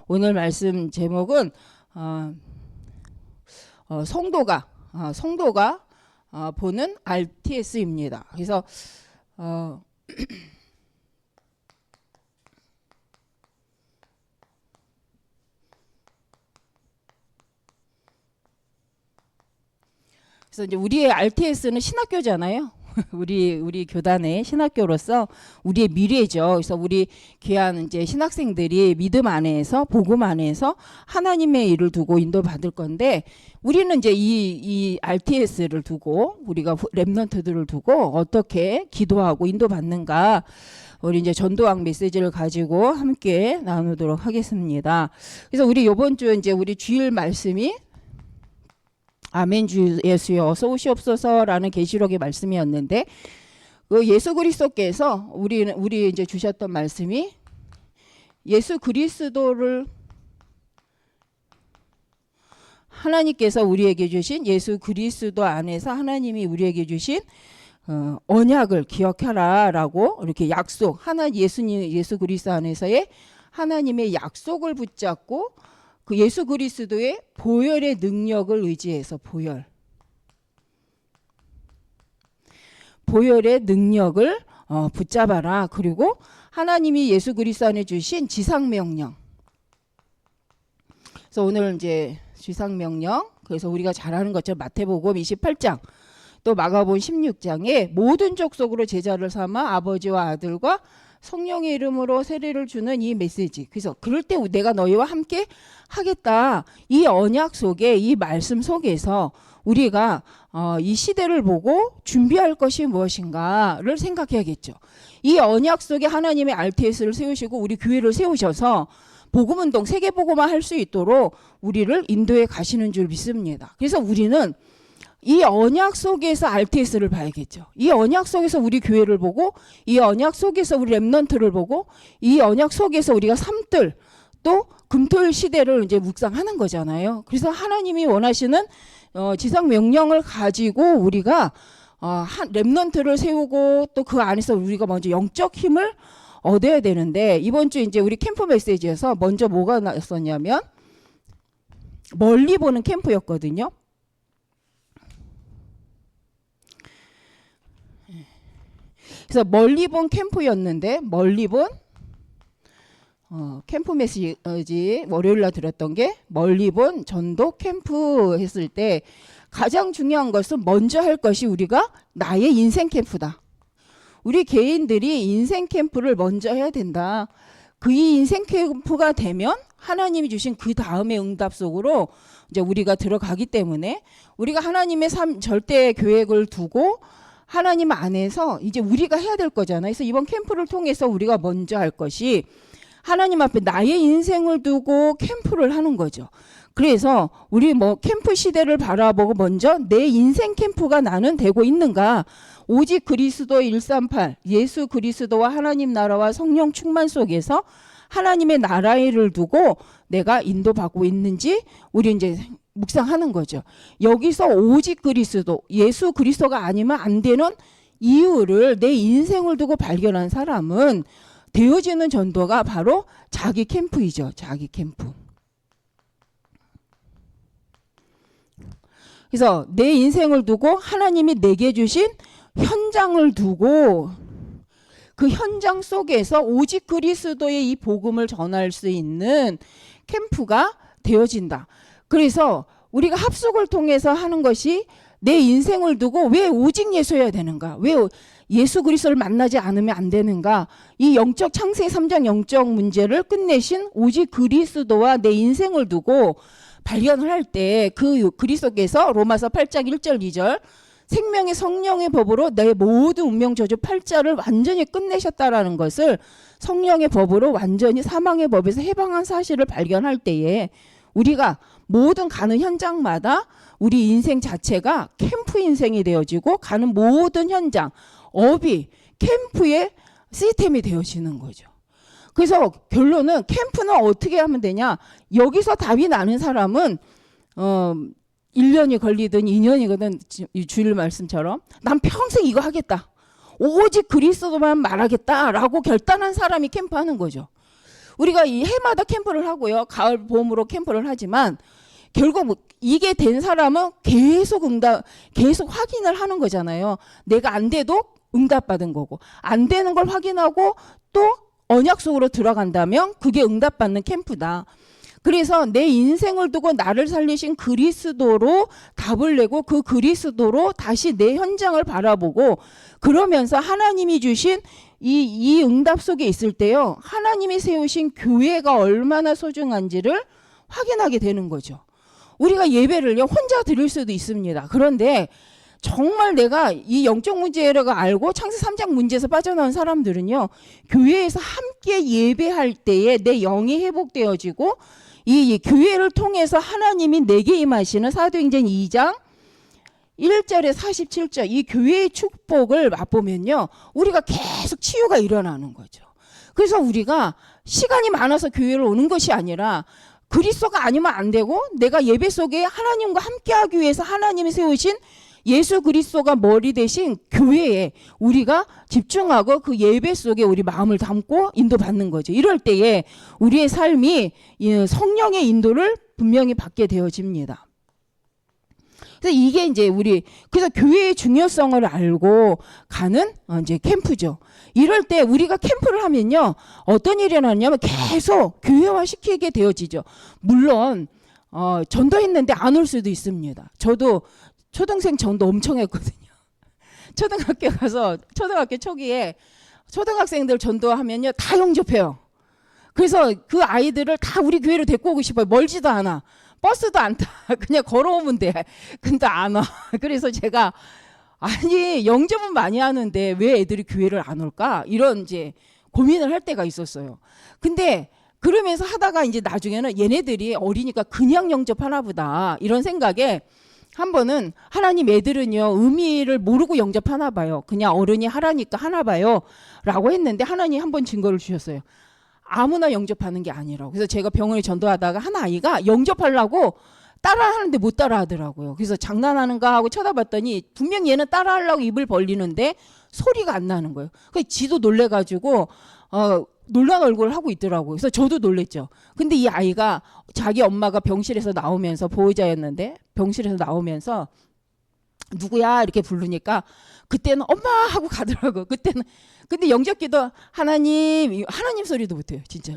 오늘 말씀 제목은 성도가 보는 RTS입니다. 그래서 그래서 이제 우리의 RTS는 신학교잖아요. 우리 교단의 신학교로서 우리의 미래죠. 그래서 우리 귀한 이제 신학생들이 믿음 안에서 복음 안에서 하나님의 일을 두고 인도받을 건데, 우리는 이제 이 RTS를 두고 우리가 렘넌트들을 두고 어떻게 기도하고 인도받는가, 우리 이제 전도학 메시지를 가지고 함께 나누도록 하겠습니다. 그래서 우리 이번 주 이제 우리 주일 말씀이 아멘 주 예수여 어서 오시옵소서라는 계시록의 말씀이었는데, 그 예수 그리스도께서 우리 이제 주셨던 말씀이 예수 그리스도를 하나님께서 우리에게 주신 예수 그리스도 안에서 하나님이 우리에게 주신 언약을 기억하라라고 이렇게 약속, 예수 그리스도 안에서의 하나님의 약속을 붙잡고 그 예수 그리스도의 보혈의 능력을 의지해서 보혈의 능력을 붙잡아라. 그리고 하나님이 예수 그리스도 안에 주신 지상명령. 그래서 오늘 이제 지상명령, 그래서 우리가 잘 아는 것처럼 마태복음 28장 또 마가복음 16장에 모든 족속으로 제자를 삼아 아버지와 아들과 성령의 이름으로 세례를 주는 이 메시지. 그래서 그럴 때 내가 너희와 함께 하겠다. 이 언약 속에, 이 말씀 속에서 우리가 이 시대를 보고 준비할 것이 무엇인가를 생각해야겠죠. 이 언약 속에 하나님의 RTS를 세우시고 우리 교회를 세우셔서 복음운동, 세계복음화 할 수 있도록 우리를 인도해 가시는 줄 믿습니다. 그래서 우리는 이 언약 속에서 RTS를 봐야겠죠. 이 언약 속에서 우리 교회를 보고, 이 언약 속에서 우리 렘넌트를 보고, 이 언약 속에서 우리가 삼들 또 금토일 시대를 이제 묵상하는 거잖아요. 그래서 하나님이 원하시는 지상 명령을 가지고 우리가 렘넌트를 세우고 또 그 안에서 우리가 먼저 영적 힘을 얻어야 되는데, 이번 주 이제 우리 캠프 메시지에서 먼저 뭐가 나왔었냐면 멀리 보는 캠프였거든요. 그래서 멀리 본 캠프였는데, 멀리 본 캠프 메시지 월요일날 들었던 게 멀리 본 전도 캠프 했을 때 가장 중요한 것은 먼저 할 것이 우리가 나의 인생 캠프다. 우리 개인들이 인생 캠프를 먼저 해야 된다. 그 인생 캠프가 되면 하나님이 주신 그 다음의 응답 속으로 이제 우리가 들어가기 때문에, 우리가 하나님의 절대 계획을 두고 하나님 안에서 이제 우리가 해야 될 거잖아요. 그래서 이번 캠프를 통해서 우리가 먼저 할 것이 하나님 앞에 나의 인생을 두고 캠프를 하는 거죠. 그래서 우리 캠프 시대를 바라보고 먼저 내 인생 캠프가 나는 되고 있는가, 오직 그리스도 138 예수 그리스도와 하나님 나라와 성령 충만 속에서 하나님의 나라의 일을 두고 내가 인도받고 있는지 우리 이제 묵상하는 거죠. 여기서 오직 그리스도, 예수 그리스도가 아니면 안 되는 이유를 내 인생을 두고 발견한 사람은 되어지는 전도가 바로 자기 캠프이죠. 자기 캠프. 그래서 내 인생을 두고 하나님이 내게 주신 현장을 두고 그 현장 속에서 오직 그리스도의 이 복음을 전할 수 있는 캠프가 되어진다. 그래서 우리가 합숙을 통해서 하는 것이 내 인생을 두고 왜 오직 예수여야 되는가? 왜 예수 그리스도를 만나지 않으면 안 되는가? 이 영적 창세기 3장 영적 문제를 끝내신 오직 그리스도와 내 인생을 두고 발견을 할 때 그 그리스도께서 로마서 8장 1절 2절 생명의 성령의 법으로 내 모든 운명 저주 팔자를 완전히 끝내셨다라는 것을 성령의 법으로 완전히 사망의 법에서 해방한 사실을 발견할 때에 우리가 모든 가는 현장마다 우리 인생 자체가 캠프 인생이 되어지고 가는 모든 현장, 업이 캠프의 시스템이 되어지는 거죠. 그래서 결론은 캠프는 어떻게 하면 되냐? 여기서 답이 나는 사람은 1년이 걸리든 2년이거든 주일 말씀처럼 난 평생 이거 하겠다. 오직 그리스도만 말하겠다라고 결단한 사람이 캠프하는 거죠. 우리가 이 해마다 캠프를 하고요. 가을 봄으로 캠프를 하지만 결국 이게 된 사람은 계속 계속 확인을 하는 거잖아요. 내가 안 돼도 응답받은 거고, 안 되는 걸 확인하고 또 언약 속으로 들어간다면 그게 응답받는 캠프다. 그래서 내 인생을 두고 나를 살리신 그리스도로 답을 내고 그 그리스도로 다시 내 현장을 바라보고, 그러면서 하나님이 주신 이 응답 속에 있을 때요, 하나님이 세우신 교회가 얼마나 소중한지를 확인하게 되는 거죠. 우리가 예배를요 혼자 드릴 수도 있습니다. 그런데 정말 내가 이 영적 문제를 알고 창세 3장 문제에서 빠져나온 사람들은요, 교회에서 함께 예배할 때에 내 영이 회복되어지고 이 교회를 통해서 하나님이 내게 임하시는 사도행전 2장 1절에 47절 이 교회의 축복을 맛보면요, 우리가 계속 치유가 일어나는 거죠. 그래서 우리가 시간이 많아서 교회를 오는 것이 아니라 그리스도가 아니면 안 되고, 내가 예배 속에 하나님과 함께하기 위해서 하나님이 세우신 예수 그리스도가 머리 대신 교회에 우리가 집중하고 그 예배 속에 우리 마음을 담고 인도받는 거죠. 이럴 때에 우리의 삶이 성령의 인도를 분명히 받게 되어집니다. 그래서 이게 이제 그래서 교회의 중요성을 알고 가는 이제 캠프죠. 이럴 때 우리가 캠프를 하면요, 어떤 일이 일어나냐면 계속 교회화 시키게 되어지죠. 물론 전도했는데 안 올 수도 있습니다. 저도 초등생 전도 엄청 했거든요. 초등학교 가서 초등학교 초기에 초등학생들 전도하면요 다 영접해요. 그래서 그 아이들을 다 우리 교회로 데리고 오고 싶어요. 멀지도 않아. 버스도 안 타. 그냥 걸어오면 돼. 근데 안 와. 그래서 제가 아니 영접은 많이 하는데 왜 애들이 교회를 안 올까? 이런 이제 고민을 할 때가 있었어요. 근데 그러면서 하다가 이제 나중에는 얘네들이 어리니까 그냥 영접하나 보다 이런 생각에 한 번은 하나님 애들은요 의미를 모르고 영접하나 봐요. 그냥 어른이 하라니까 하나 봐요 라고 했는데 하나님 한 번 증거를 주셨어요. 아무나 영접하는 게 아니라고. 그래서 제가 병원에 전도하다가 한 아이가 영접하려고 따라하는데 못 따라하더라고요. 그래서 장난하는가 하고 쳐다봤더니 분명 얘는 따라하려고 입을 벌리는데 소리가 안 나는 거예요. 그래서 지도 놀래가지고 놀란 얼굴을 하고 있더라고요. 그래서 저도 놀랬죠. 근데 이 아이가 자기 엄마가 병실에서 나오면서 보호자였는데 병실에서 나오면서 누구야 이렇게 부르니까 그때는 엄마 하고 가더라고요. 그때는 근데 영접기도 하나님 소리도 못해요. 진짜.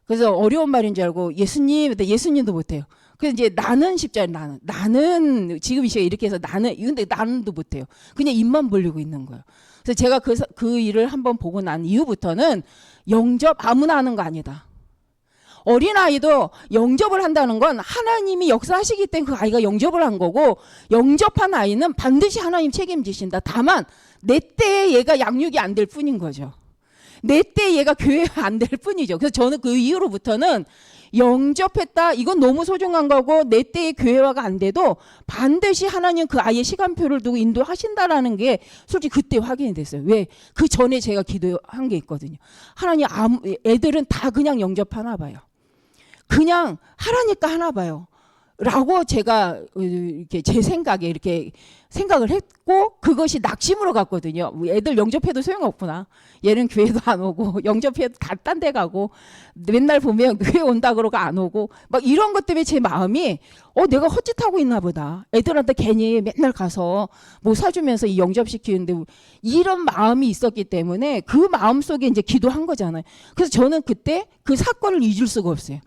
그래서 어려운 말인 줄 알고 예수님, 예수님도 못해요. 그래서 이제 나는 십자가 나는 지금 이 시간에 이렇게 해서 나는 근데 나는도 못해요. 그냥 입만 벌리고 있는 거예요. 그래서 제가 그 일을 한번 보고 난 이후부터는 영접 아무나 하는 거 아니다. 어린아이도 영접을 한다는 건 하나님이 역사하시기 때문에 그 아이가 영접을 한 거고, 영접한 아이는 반드시 하나님 책임지신다. 다만 내 때에 얘가 양육이 안 될 뿐인 거죠. 내 때에 얘가 교회가 안 될 뿐이죠. 그래서 저는 그 이후로부터는 영접했다 이건 너무 소중한 거고, 내 때에 교회화가 안 돼도 반드시 하나님 그 아이의 시간표를 두고 인도하신다라는 게 솔직히 그때 확인이 됐어요. 왜? 그 전에 제가 기도한 게 있거든요. 하나님 애들은 다 그냥 영접하나 봐요. 그냥 하라니까 하나 봐요. 라고 제가 이렇게 제 생각에 이렇게 생각을 했고, 그것이 낙심으로 갔거든요. 애들 영접해도 소용없구나. 얘는 교회도 안 오고 영접해도 다 딴 데 가고 맨날 보면 교회 온다 그러고 안 오고 막 이런 것 때문에 제 마음이 내가 헛짓하고 있나 보다. 애들한테 괜히 맨날 가서 뭐 사주면서 이 영접시키는데 이런 마음이 있었기 때문에 그 마음 속에 이제 기도한 거잖아요. 그래서 저는 그때 그 사건을 잊을 수가 없어요.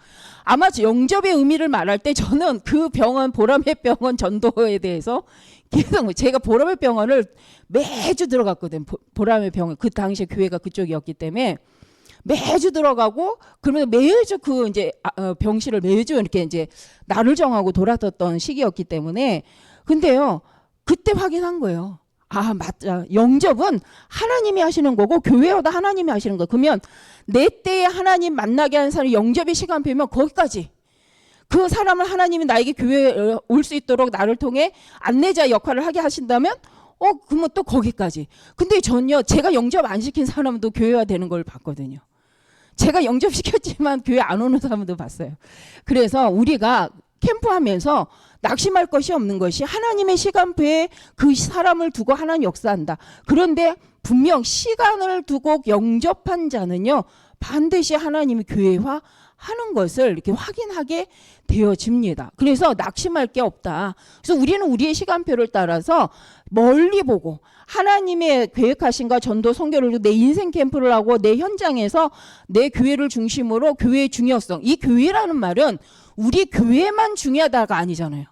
아마 영접의 의미를 말할 때 저는 그 병원 보람의 병원 전도에 대해서 계속 제가 보람의 병원을 매주 들어갔거든. 보람의 병원 그 당시에 교회가 그쪽이었기 때문에 매주 들어가고, 그러면 매주 그 이제 병실을 매주 이렇게 이제 날을 정하고 돌아섰던 시기였기 때문에. 근데요 그때 확인한 거예요. 아 맞아, 영접은 하나님이 하시는 거고 교회여도 하나님이 하시는 거. 그러면 내 때에 하나님 만나게 하는 사람이 영접의 시간표면 거기까지. 그 사람을 하나님이 나에게 교회에 올 수 있도록 나를 통해 안내자 역할을 하게 하신다면 그러면 또 거기까지. 근데 전요 제가 영접 안 시킨 사람도 교회화 되는 걸 봤거든요. 제가 영접시켰지만 교회 안 오는 사람도 봤어요. 그래서 우리가 캠프하면서 낙심할 것이 없는 것이 하나님의 시간표에 그 사람을 두고 하나님 역사한다. 그런데 분명 시간을 두고 영접한 자는요 반드시 하나님이 교회화 하는 것을 이렇게 확인하게 되어집니다. 그래서 낙심할 게 없다. 그래서 우리는 우리의 시간표를 따라서 멀리 보고 하나님의 계획하신 것 전도 선교를 내 인생 캠프를 하고 내 현장에서 내 교회를 중심으로 교회의 중요성, 이 교회라는 말은 우리 교회만 중요하다가 아니잖아요.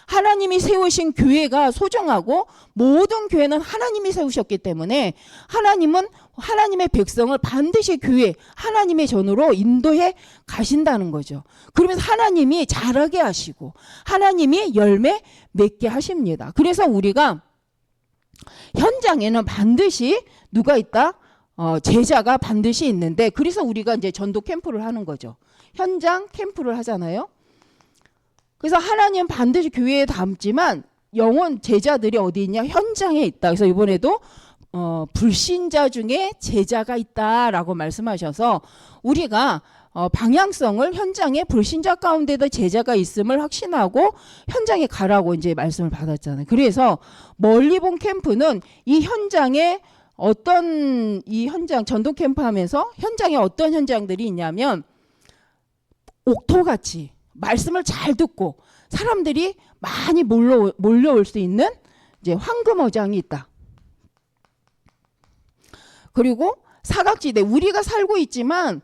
하나님이 세우신 교회가 소중하고 모든 교회는 하나님이 세우셨기 때문에 하나님은 하나님의 백성을 반드시 교회 하나님의 전으로 인도해 가신다는 거죠. 그러면서 하나님이 자라게 하시고 하나님이 열매 맺게 하십니다. 그래서 우리가 현장에는 반드시 누가 있다? 제자가 반드시 있는데, 그래서 우리가 이제 전도 캠프를 하는 거죠. 현장 캠프를 하잖아요. 그래서 하나님은 반드시 교회에 담지만 영혼 제자들이 어디 있냐? 현장에 있다. 그래서 이번에도 불신자 중에 제자가 있다라고 말씀하셔서 우리가 방향성을 현장에 불신자 가운데도 제자가 있음을 확신하고 현장에 가라고 이제 말씀을 받았잖아요. 그래서 멀리 본 캠프는 이 현장에 어떤 이 현장 전도 캠프 하면서 현장에 어떤 현장들이 있냐면 옥토같이 말씀을 잘 듣고 사람들이 많이 몰려올 수 있는 이제 황금어장이 있다. 그리고 사각지대, 우리가 살고 있지만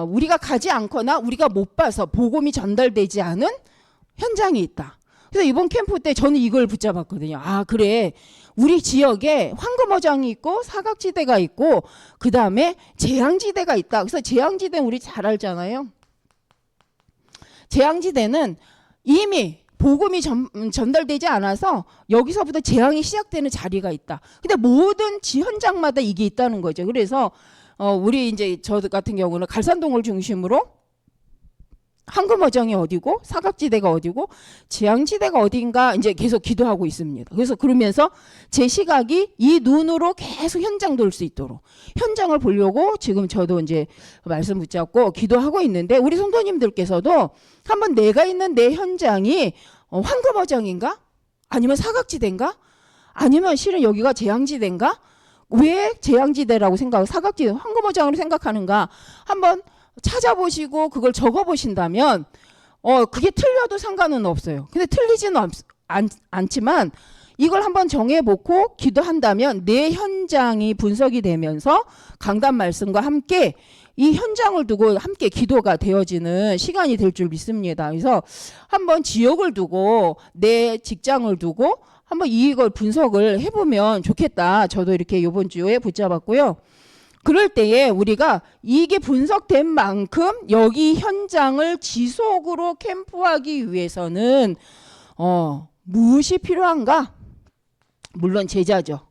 우리가 가지 않거나 우리가 못 봐서 복음이 전달되지 않은 현장이 있다. 그래서 이번 캠프 때 저는 이걸 붙잡았거든요. 아, 그래. 우리 지역에 황금어장이 있고 사각지대가 있고 그 다음에 재앙지대가 있다. 그래서 재앙지대는 우리 잘 알잖아요. 재앙지대는 이미 복음이 전달되지 않아서 여기서부터 재앙이 시작되는 자리가 있다. 근데 모든 현장마다 이게 있다는 거죠. 그래서 우리 이제 저 같은 경우는 갈산동을 중심으로 황금어장이 어디고 사각지대가 어디고 재앙지대가 어딘가 이제 계속 기도하고 있습니다. 그래서 그러면서 제 시각이 이 눈으로 계속 현장 돌 수 있도록 현장을 보려고 지금 저도 이제 말씀 붙잡고 기도하고 있는데, 우리 성도님들께서도 한번 내가 있는 내 현장이 황금어장인가? 아니면 사각지대인가? 아니면 실은 여기가 재앙지대인가? 왜 재앙지대라고 생각하고 사각지대, 황금어장으로 생각하는가? 한번 찾아보시고 그걸 적어보신다면 그게 틀려도 상관은 없어요. 근데 틀리지는 않지만 이걸 한번 정해보고 기도한다면 내 현장이 분석이 되면서 강단 말씀과 함께 이 현장을 두고 함께 기도가 되어지는 시간이 될 줄 믿습니다. 그래서 한번 지역을 두고 내 직장을 두고 한번 이걸 분석을 해보면 좋겠다. 저도 이렇게 이번 주에 붙잡았고요. 그럴 때에 우리가 이게 분석된 만큼 여기 현장을 지속으로 캠프하기 위해서는 무엇이 필요한가? 물론 제자죠.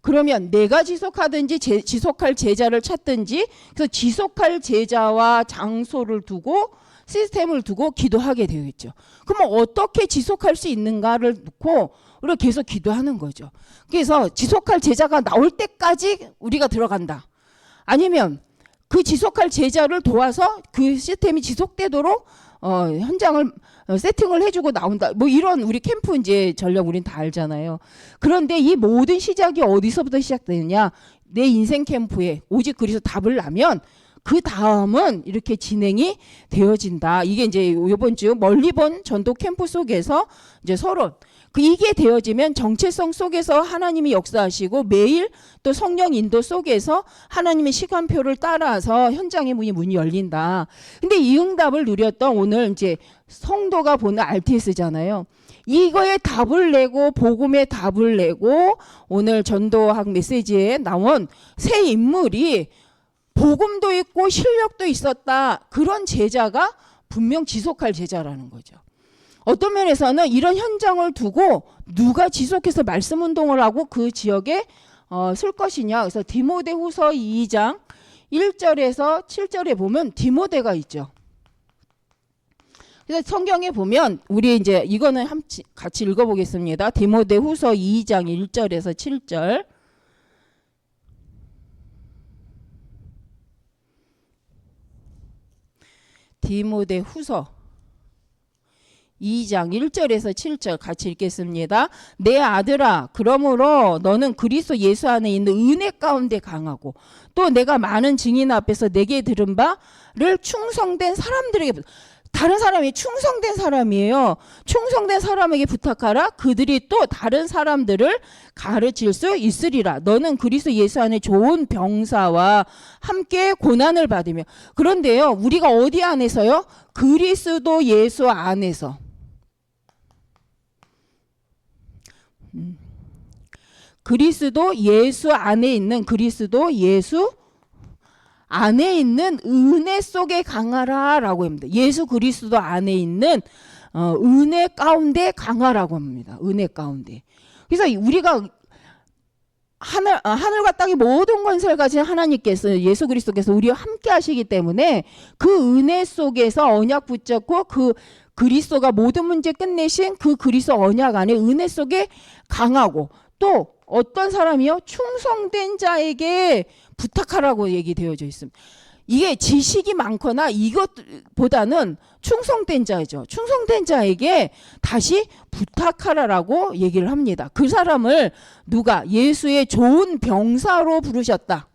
그러면 내가 지속하든지 지속할 제자를 찾든지, 그래서 지속할 제자와 장소를 두고 시스템을 두고 기도하게 되겠죠. 그러면 어떻게 지속할 수 있는가를 놓고 우리가 계속 기도하는 거죠. 그래서 지속할 제자가 나올 때까지 우리가 들어간다. 아니면 그 지속할 제자를 도와서 그 시스템이 지속되도록 현장을 세팅을 해주고 나온다. 뭐 이런 우리 캠프 이제 전략 우린 다 알잖아요. 그런데 이 모든 시작이 어디서부터 시작되느냐? 내 인생 캠프에 오직 그리스도 답을 나면 그 다음은 이렇게 진행이 되어진다. 이게 이제 이번 주 멀리 본 전도 캠프 속에서 이제 서론. 이게 되어지면 정체성 속에서 하나님이 역사하시고 매일 또 성령 인도 속에서 하나님의 시간표를 따라서 현장의 문이 열린다. 근데 이 응답을 누렸던 오늘 이제 성도가 보는 RTS잖아요. 이거에 답을 내고 복음에 답을 내고 오늘 전도학 메시지에 나온 새 인물이 복음도 있고 실력도 있었다. 그런 제자가 분명 지속할 제자라는 거죠. 어떤 면에서는 이런 현장을 두고 누가 지속해서 말씀 운동을 하고 그 지역에 쓸 것이냐. 그래서 디모데후서 2장 1절에서 7절에 보면 디모데가 있죠. 그래서 성경에 보면 우리 이제 이거는 같이 읽어보겠습니다. 디모데후서 2장 1절에서 7절. 디모데후서 2장 1절에서 7절 같이 읽겠습니다. 내 아들아, 그러므로 너는 그리스도 예수 안에 있는 은혜 가운데 강하고 또 내가 많은 증인 앞에서 내게 들은 바를 충성된 사람들에게, 다른 사람이 충성된 사람이에요. 충성된 사람에게 부탁하라. 그들이 또 다른 사람들을 가르칠 수 있으리라. 너는 그리스도 예수 안에 좋은 병사와 함께 고난을 받으며. 그런데요, 우리가 어디 안에서요? 그리스도 예수 안에서. 그리스도 예수 안에 있는, 그리스도 예수 안에 있는 은혜 속에 강하라 라고 합니다. 예수 그리스도 안에 있는 은혜 가운데 강하라고 합니다. 은혜 가운데. 그래서 우리가 하늘과 땅의 모든 권세를 가진 하나님께서, 예수 그리스도께서 우리와 함께 하시기 때문에 그 은혜 속에서 언약 붙잡고 그 그리스도가 모든 문제 끝내신 그 그리스도 언약 안에 은혜 속에 강하고, 또 어떤 사람이요? 충성된 자에게 부탁하라고 얘기되어져 있습니다. 이게 지식이 많거나 이것보다는 충성된 자죠. 충성된 자에게 다시 부탁하라라고 얘기를 합니다. 그 사람을 누가? 예수의 좋은 병사로 부르셨다.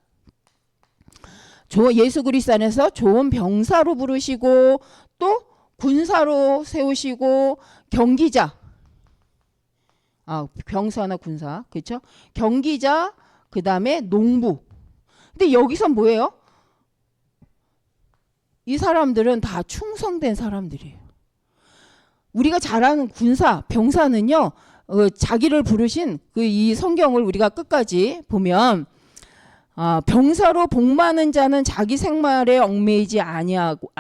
예수 그리스도 안에서 좋은 병사로 부르시고 또 군사로 세우시고 경기자, 병사나 군사, 그렇죠? 경기자, 그 다음에 농부. 근데 여기서 뭐예요? 이 사람들은 다 충성된 사람들이에요. 우리가 잘 아는 군사, 병사는요, 자기를 부르신 이 성경을 우리가 끝까지 보면, 병사로 복 많은 자는 자기 생활에 얽매이지 아니하고,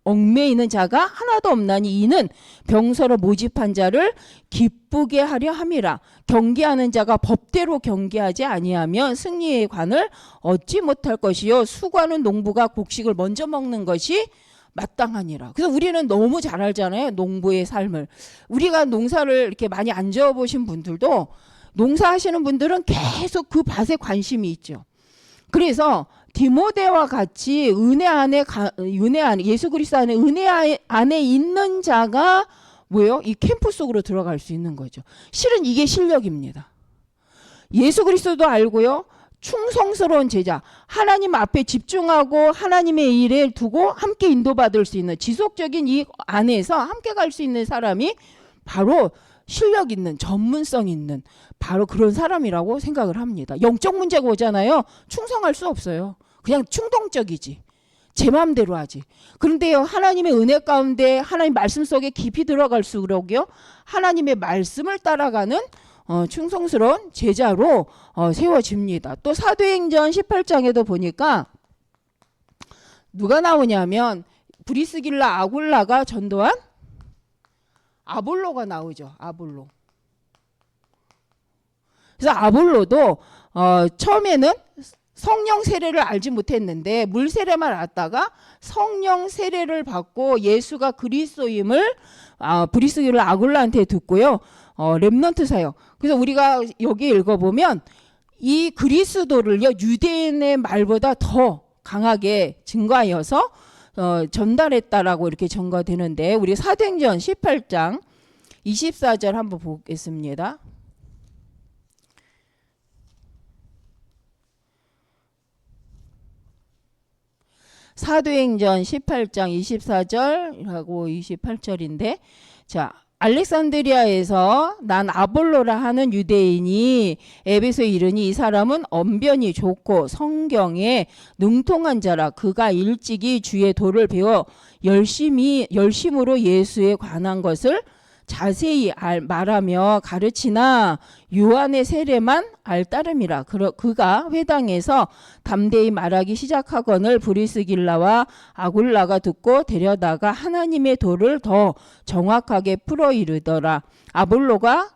얽매이는 자가 하나도 없나니 이는 병사로 모집한 자를 기쁘게 하려 함이라. 경계하는 자가 법대로 경계하지 아니하면 승리의 관을 얻지 못할 것이요 수고하는 농부가 곡식을 먼저 먹는 것이 마땅하니라. 그래서 우리는 너무 잘 알잖아요, 농부의 삶을. 우리가 농사를 이렇게 많이 안 지어보신 분들도, 농사하시는 분들은 계속 그 밭에 관심이 있죠. 그래서 디모데와 같이 은혜 안에 예수 그리스도 안에 은혜 안에 있는 자가 뭐예요? 이 캠프 속으로 들어갈 수 있는 거죠. 실은 이게 실력입니다. 예수 그리스도도 알고요, 충성스러운 제자, 하나님 앞에 집중하고 하나님의 일에 두고 함께 인도받을 수 있는, 지속적인 이 안에서 함께 갈 수 있는 사람이 바로 실력 있는, 전문성 있는 바로 그런 사람이라고 생각을 합니다. 영적 문제가 오잖아요. 충성할 수 없어요. 그냥 충동적이지. 제 마음대로 하지. 그런데요, 하나님의 은혜 가운데 하나님 말씀 속에 깊이 들어갈수록요, 하나님의 말씀을 따라가는 충성스러운 제자로 세워집니다. 또 사도행전 18장에도 보니까 누가 나오냐면 브리스길라 아굴라가 전도한 아볼로가 나오죠. 아볼로. 그래서 아볼로도 처음에는 성령 세례를 알지 못했는데 물 세례만 알았다가 성령 세례를 받고 예수가 그리스도임을 브리스길라 아굴라한테 듣고요. 렘넌트 사역. 그래서 우리가 여기 읽어보면 이 그리스도를요, 유대인의 말보다 더 강하게 증거하여서 전달했다라고 이렇게 전가되는데, 우리 사도행전 18장 24절 한번 보겠습니다. 사도행전 18장 24절하고 28절인데, 자, 알렉산드리아에서 난 아볼로라 하는 유대인이 에베소에 이르니 이 사람은 언변이 좋고 성경에 능통한 자라. 그가 일찍이 주의 도를 배워 열심으로 예수에 관한 것을 자세히 말하며 가르치나 요한의 세례만 알따름이라. 그가 회당에서 담대히 말하기 시작하거늘 브리스길라와 아굴라가 듣고 데려다가 하나님의 도를 더 정확하게 풀어 이르더라. 아볼로가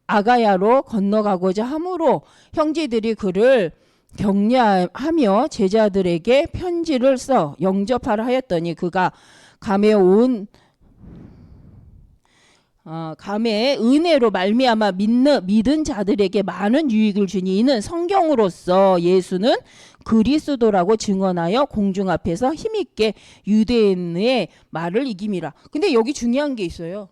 아가야로 건너가고자 하므로 형제들이 그를 격려하며 제자들에게 편지를 써 영접하라 하였더니 그가 감의 은혜로 말미암아 믿은 자들에게 많은 유익을 주니 이는 성경으로서 예수는 그리스도라고 증언하여 공중 앞에서 힘있게 유대인의 말을 이김이라. 근데 여기 중요한 게 있어요.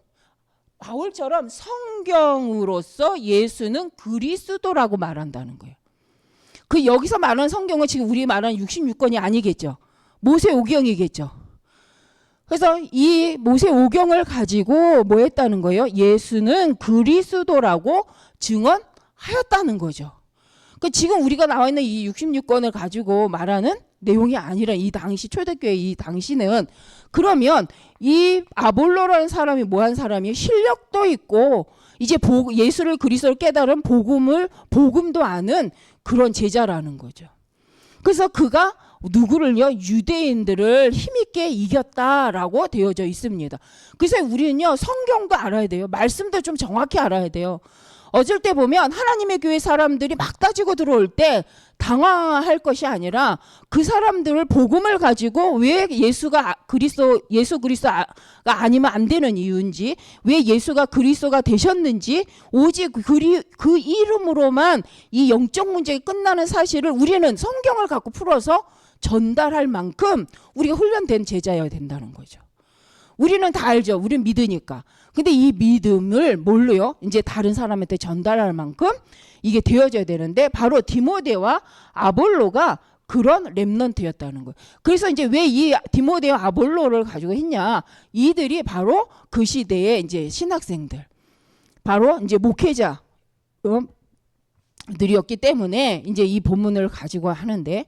바울처럼 성경으로서 예수는 그리스도라고 말한다는 거예요. 그 여기서 말하는 성경은 지금 우리 말하는 66권이 아니겠죠. 모세오경이겠죠. 그래서 이 모세오경을 가지고 뭐 했다는 거예요? 예수는 그리스도라고 증언하였다는 거죠. 그러니까 지금 우리가 나와 있는 이 66권을 가지고 말하는 내용이 아니라 이 당시 초대교회 이 당시는 그러면 이 아볼로라는 사람이 뭐한 사람이 실력도 있고 이제 예수를 그리스도를 깨달은 복음도 아는 그런 제자라는 거죠. 그래서 그가 누구를요? 유대인들을 힘있게 이겼다라고 되어져 있습니다. 그래서 우리는요 성경도 알아야 돼요. 말씀도 좀 정확히 알아야 돼요. 어쩔 때 보면 하나님의 교회 사람들이 막 따지고 들어올 때 당황할 것이 아니라 그 사람들을 복음을 가지고 왜 예수 그리스도가 아니면 안 되는 이유인지, 왜 예수가 그리스도가 되셨는지, 오직 그 이름으로만 이 영적 문제가 끝나는 사실을 우리는 성경을 갖고 풀어서 전달할 만큼 우리가 훈련된 제자여야 된다는 거죠. 우리는 다 알죠. 우리는 믿으니까. 근데 이 믿음을 뭘로요? 이제 다른 사람한테 전달할 만큼 이게 되어져야 되는데 바로 디모데와 아볼로가 그런 렘넌트였다는 거예요. 그래서 이제 왜 이 디모데와 아볼로를 가지고 했냐? 이들이 바로 그 시대의 이제 신학생들, 바로 이제 목회자들이었기 때문에 이제 이 본문을 가지고 하는데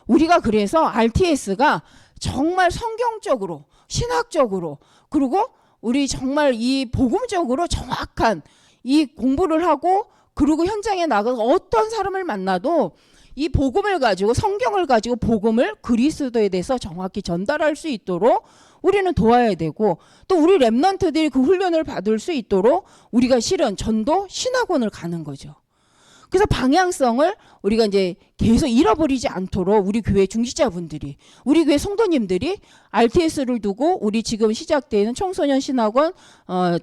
우리가 그래서 RTS가 정말 성경적으로 신학적으로 그리고 우리 정말 이 복음적으로 정확한 이 공부를 하고 그리고 현장에 나가서 어떤 사람을 만나도 이 복음을 가지고 성경을 가지고 복음을 그리스도에 대해서 정확히 전달할 수 있도록 우리는 도와야 되고 또 우리 렘넌트들이 그 훈련을 받을 수 있도록 우리가 실은 전도 신학원을 가는 거죠. 그래서 방향성을 우리가 이제 계속 잃어버리지 않도록 우리 교회 중직자분들이, 우리 교회 성도님들이 RTS를 두고 우리 지금 시작되는 청소년 신학원,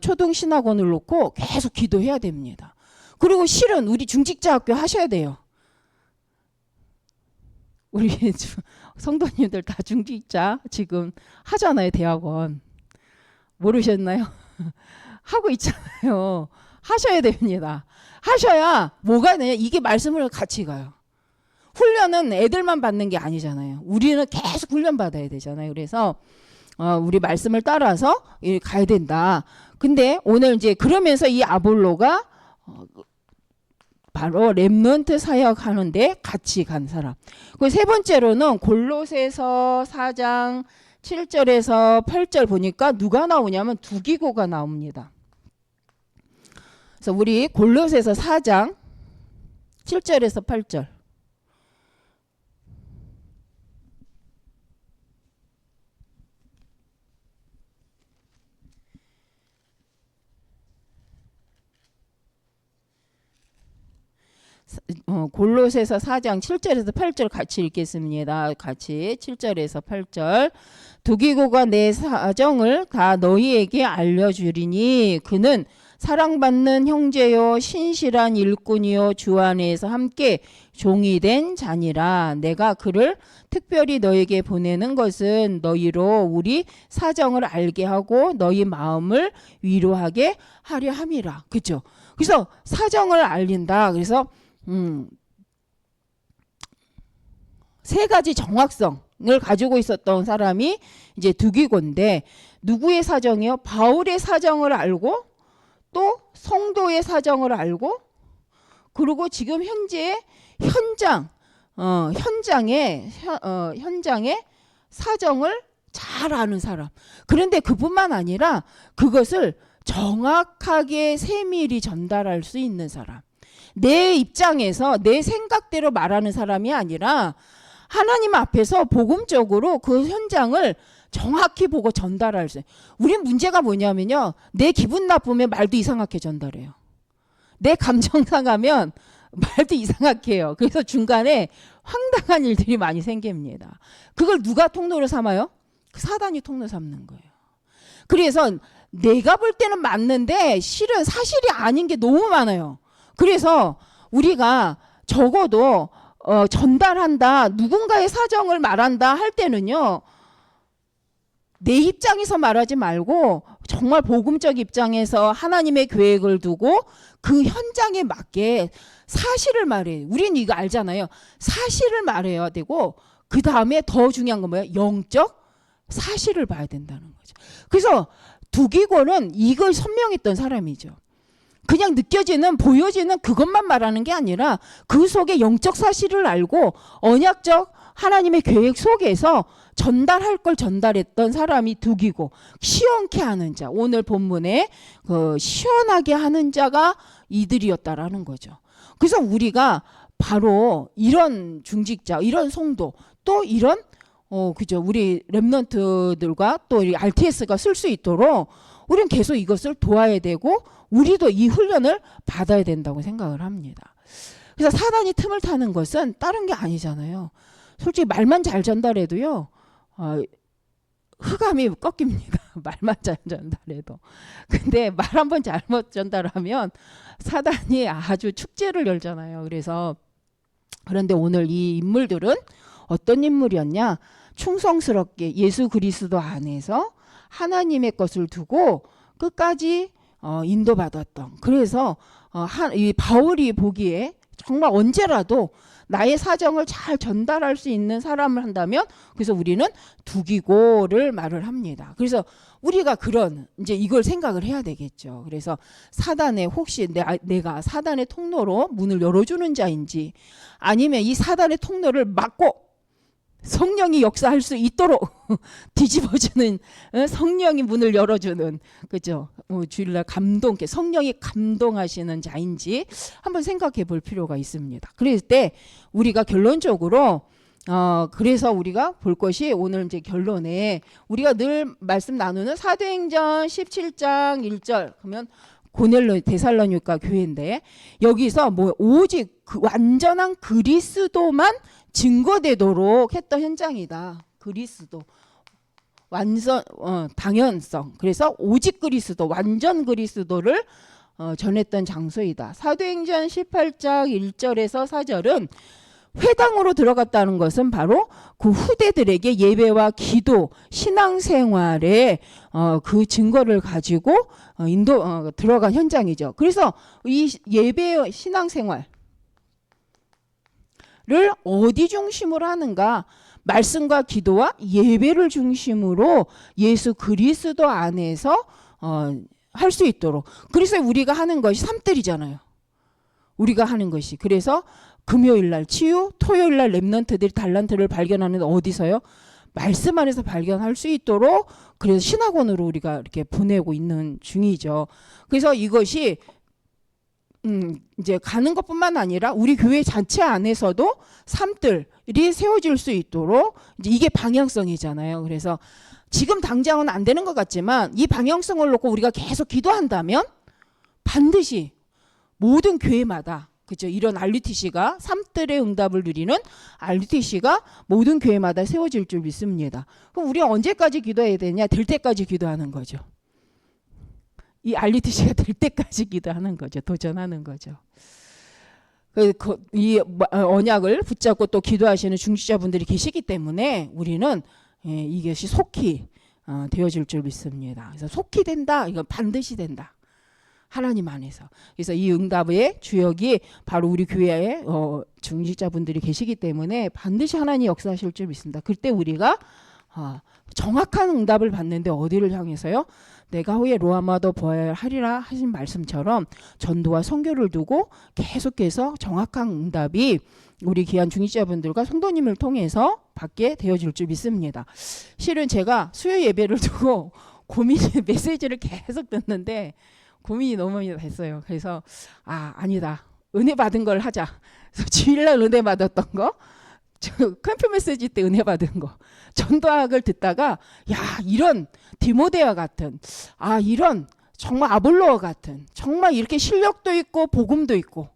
초등 신학원을 놓고 계속 기도해야 됩니다. 그리고 실은 우리 중직자 학교 하셔야 돼요. 우리 성도님들 다 중직자 지금 하잖아요. 대학원. 모르셨나요? 하고 있잖아요. 하셔야 됩니다. 하셔야 뭐가 되냐? 이게 말씀을 같이 가요. 훈련은 애들만 받는 게 아니잖아요. 우리는 계속 훈련 받아야 되잖아요. 그래서 우리 말씀을 따라서 가야 된다. 근데 오늘 이제 그러면서 이 아볼로가 바로 렘넌트 사역하는데 같이 간 사람. 그 세 번째로는 골로새서 4장 7절에서 8절 보니까 누가 나오냐면 두기고가 나옵니다. 그래서 우리 골로새서 4장 7절에서 8절. 골로새서 4장 7절에서 8절 같이 읽겠습니다. 같이 7절에서 8절. 두기고가 내 사정을 다 너희에게 알려주리니 그는 사랑받는 형제요 신실한 일꾼이요 주 안에서 함께 종이 된 자니라. 내가 그를 특별히 너에게 보내는 것은 너희로 우리 사정을 알게 하고 너희 마음을 위로하게 하려 함이라. 그렇죠? 그래서 사정을 알린다. 그래서 세 가지 정확성을 가지고 있었던 사람이 이제 두기고인데 누구의 사정이요? 바울의 사정을 알고 또 성도의 사정을 알고 그리고 지금 현재 현장의 사정을 잘 아는 사람. 그런데 그뿐만 아니라 그것을 정확하게 세밀히 전달할 수 있는 사람. 내 입장에서 내 생각대로 말하는 사람이 아니라 하나님 앞에서 복음적으로 그 현장을 정확히 보고 전달할 수 있어요. 우린 문제가 뭐냐면요. 내 기분 나쁘면 말도 이상하게 전달해요. 내 감정 상하면 말도 이상하게 해요. 그래서 중간에 황당한 일들이 많이 생깁니다. 그걸 누가 통로로 삼아요? 사단이 통로 삼는 거예요. 그래서 내가 볼 때는 맞는데 실은 사실이 아닌 게 너무 많아요. 그래서 우리가 적어도 전달한다, 누군가의 사정을 말한다 할 때는요. 내 입장에서 말하지 말고 정말 복음적 입장에서 하나님의 계획을 두고 그 현장에 맞게 사실을 말해요. 우린 이거 알잖아요. 사실을 말해야 되고 그 다음에 더 중요한 건 뭐예요? 영적 사실을 봐야 된다는 거죠. 그래서 두기고는 이걸 선명했던 사람이죠. 그냥 느껴지는 보여지는 그것만 말하는 게 아니라 그 속에 영적 사실을 알고 언약적 하나님의 계획 속에서 전달할 걸 전달했던 사람이 두기고, 시원케 하는 자, 오늘 본문에 그 시원하게 하는 자가 이들이었다라는 거죠. 그래서 우리가 바로 이런 중직자, 이런 성도, 또 이런 그죠, 우리 렘넌트들과 또 우리 RTS가 쓸 수 있도록 우리는 계속 이것을 도와야 되고 우리도 이 훈련을 받아야 된다고 생각을 합니다. 그래서 사단이 틈을 타는 것은 다른 게 아니잖아요. 솔직히 말만 잘 전달해도요, 흑암이 꺾입니다. 말만 잘 전달해도. 근데 말 한번 잘못 전달하면 사단이 아주 축제를 열잖아요. 그런데 오늘 이 인물들은 어떤 인물이었냐? 충성스럽게 예수 그리스도 안에서 하나님의 것을 두고 끝까지 인도받았던. 그래서 이 바울이 보기에 정말 언제라도 나의 사정을 잘 전달할 수 있는 사람을 한다면, 그래서 우리는 두기고를 말을 합니다. 그래서 우리가 그런 이제 이걸 생각을 해야 되겠죠. 그래서 사단의 혹시 내가 사단의 통로로 문을 열어주는 자인지, 아니면 이 사단의 통로를 막고 성령이 역사할 수 있도록 뒤집어주는, 성령이 문을 열어주는, 그죠? 주일날 성령이 감동하시는 자인지 한번 생각해 볼 필요가 있습니다. 그럴 때 우리가 결론적으로 그래서 우리가 볼 것이 오늘 이제 결론에 우리가 늘 말씀 나누는 사도행전 17장 1절, 그러면 고넬로 데살로니가 교회인데, 여기서 뭐 오직 그 완전한 그리스도만 증거되도록 했던 현장이다. 그리스도 완전 당연성. 그래서 오직 그리스도, 완전 그리스도를 전했던 장소이다. 사도행전 18장 1절에서 4절은 회당으로 들어갔다는 것은 바로 그 후대들에게 예배와 기도, 신앙생활의 그 증거를 가지고 들어간 현장이죠. 그래서 이 예배 신앙생활 를 어디 중심으로 하는가? 말씀과 기도와 예배를 중심으로 예수 그리스도 안에서 할 수 있도록. 그래서 우리가 하는 것이 삶들이잖아요. 우리가 하는 것이. 그래서 금요일날 치유, 토요일날 렘넌트들이 달란트를 발견하는 어디서요? 말씀 안에서 발견할 수 있도록, 그래서 신학원으로 우리가 이렇게 보내고 있는 중이죠. 그래서 이것이 이제 가는 것뿐만 아니라 우리 교회 자체 안에서도 삶들이 세워질 수 있도록, 이제 이게 방향성이잖아요. 그래서 지금 당장은 안 되는 것 같지만 이 방향성을 놓고 우리가 계속 기도한다면 반드시 모든 교회마다, 그죠, 이런 RUTC가 삶들의 응답을 누리는 RUTC가 모든 교회마다 세워질 줄 믿습니다. 그럼 우리가 언제까지 기도해야 되냐? 될 때까지 기도하는 거죠. 이 RUTC가 될 때까지 기도하는 거죠. 도전하는 거죠. 이 언약을 붙잡고 또 기도하시는 중직자분들이 계시기 때문에 우리는 이것이 속히 되어질 줄 믿습니다. 그래서 속히 된다. 이건 반드시 된다. 하나님 안에서. 그래서 이 응답의 주역이 바로 우리 교회에 중직자분들이 계시기 때문에 반드시 하나님 역사하실 줄 믿습니다. 그때 우리가 정확한 응답을 받는데 어디를 향해서요? 내가 후에 로아마도 보아야 하리라 하신 말씀처럼 전도와 선교를 두고 계속해서 정확한 응답이 우리 귀한 중직자분들과 성도님을 통해서 받게 되어질 줄 믿습니다. 실은 제가 수요 예배를 두고 메시지를 계속 듣는데 고민이 너무 많이 됐어요. 그래서 아니다. 은혜 받은 걸 하자. 그래서 주일날 은혜 받았던 거, 캠프 메시지 때 은혜 받은 거, 전도학을 듣다가 이런 디모데와 같은, 이런 정말 아볼로와 같은, 정말 이렇게 실력도 있고 복음도 있고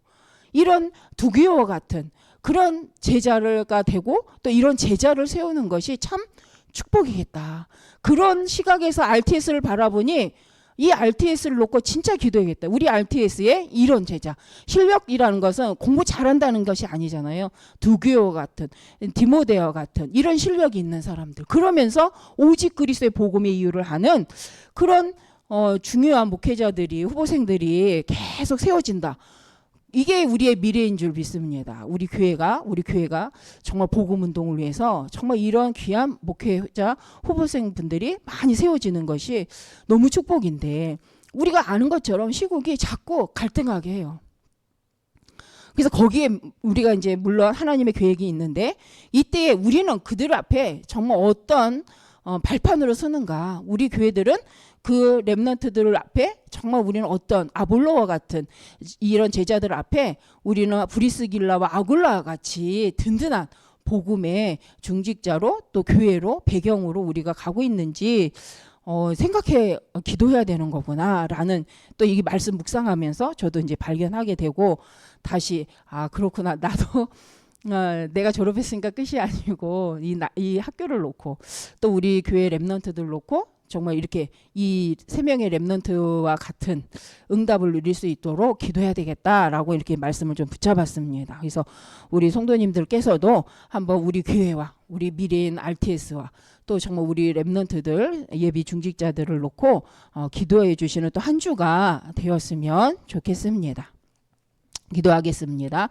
이런 두기호와 같은 그런 제자가 되고 또 이런 제자를 세우는 것이 참 축복이겠다. 그런 시각에서 RTS를 바라보니 이 RTS를 놓고 진짜 기도해야겠다. 우리 RTS의 이런 제자. 실력이라는 것은 공부 잘한다는 것이 아니잖아요. 두기호 같은, 디모데와 같은 이런 실력이 있는 사람들. 그러면서 오직 그리스도의 복음의 이유를 하는 그런 중요한 목회자들이 후보생들이 계속 세워진다. 이게 우리의 미래인 줄 믿습니다. 우리 교회가 정말 복음 운동을 위해서 정말 이런 귀한 목회자 후보생 분들이 많이 세워지는 것이 너무 축복인데, 우리가 아는 것처럼 시국이 자꾸 갈등하게 해요. 그래서 거기에 우리가 이제 물론 하나님의 계획이 있는데, 이때에 우리는 그들 앞에 정말 어떤 발판으로 서는가. 우리 교회들은 그 렘넌트들 앞에 정말 우리는 어떤 아볼로와 같은 이런 제자들 앞에 우리는 브리스길라와 아굴라와 같이 든든한 복음의 중직자로, 또 교회로, 배경으로 우리가 가고 있는지 생각해 기도해야 되는 거구나라는, 또 이 말씀 묵상하면서 저도 이제 발견하게 되고, 다시 그렇구나, 나도 내가 졸업했으니까 끝이 아니고 이 학교를 놓고 또 우리 교회 렘넌트들 놓고 정말 이렇게 이 3명의 렘넌트와 같은 응답을 누릴 수 있도록 기도해야 되겠다라고 이렇게 말씀을 좀 붙잡았습니다. 그래서 우리 성도님들께서도 한번 우리 교회와 우리 미래인 RTS와 또 정말 우리 렘넌트들, 예비 중직자들을 놓고 기도해 주시는 또 한 주가 되었으면 좋겠습니다. 기도하겠습니다.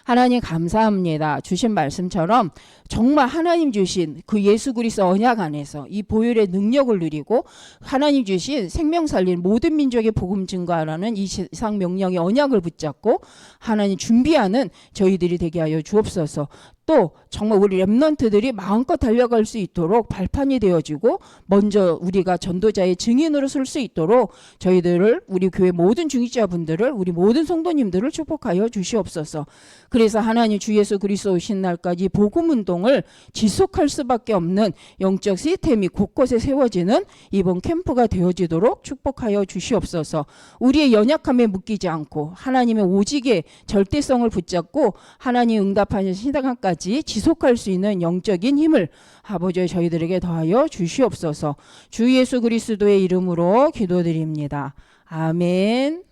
하나님 감사합니다. 주신 말씀처럼 정말 하나님 주신 그 예수 그리스도 언약 안에서 이 보혈의 능력을 누리고 하나님 주신 생명 살린 모든 민족의 복음 증거하라는 이 세상 명령의 언약을 붙잡고 하나님 준비하는 저희들이 되게 하여 주옵소서. 또 정말 우리 렘넌트들이 마음껏 달려갈 수 있도록 발판이 되어지고 먼저 우리가 전도자의 증인으로 설 수 있도록 저희들을, 우리 교회 모든 중직자분들을, 우리 모든 성도님들을 축복하여 주시옵소서. 그래서 하나님 주 예수 그리스도 오신 날까지 복음 운동을 지속할 수밖에 없는 영적 시스템이 곳곳에 세워지는 이번 캠프가 되어지도록 축복하여 주시옵소서. 우리의 연약함에 묶이지 않고 하나님의 오직의 절대성을 붙잡고 하나님 응답하는 신앙까지 지속할 수 있는 영적인 힘을 아버지 저희들에게 더하여 주시옵소서. 주 예수 그리스도의 이름으로 기도드립니다. 아멘.